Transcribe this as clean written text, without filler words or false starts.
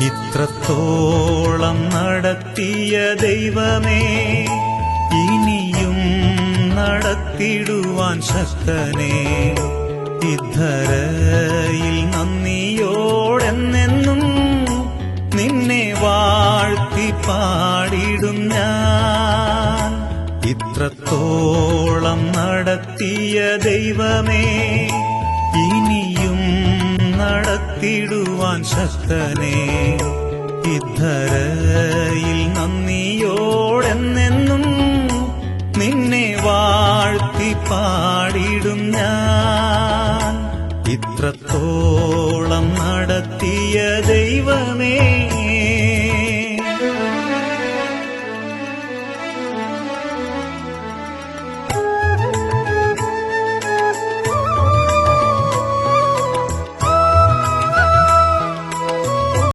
ഇത്രത്തോളം നടത്തിയ ദൈവമേ, ഇനിയും നടത്തിടുവാൻ ശക്തനേ. ഇദ്ധരയിൽ നന്ദിയോടെന്നെന്നും നിന്നെ വാഴ്ത്തി പാടിടും ഞാൻ. ഇത്രത്തോളം നടത്തിയ ദൈവമേ, ഇനിയും നടത്തിടുവാൻ ശക്തനേ. ഇദ്ധരയിൽ നന്ദിയോടെന്നെന്നും നിന്നെ വാഴ്ത്തി പാടിടും ഞാൻ. ഇത്രത്തോളം നടത്തിയ ദൈവമേ.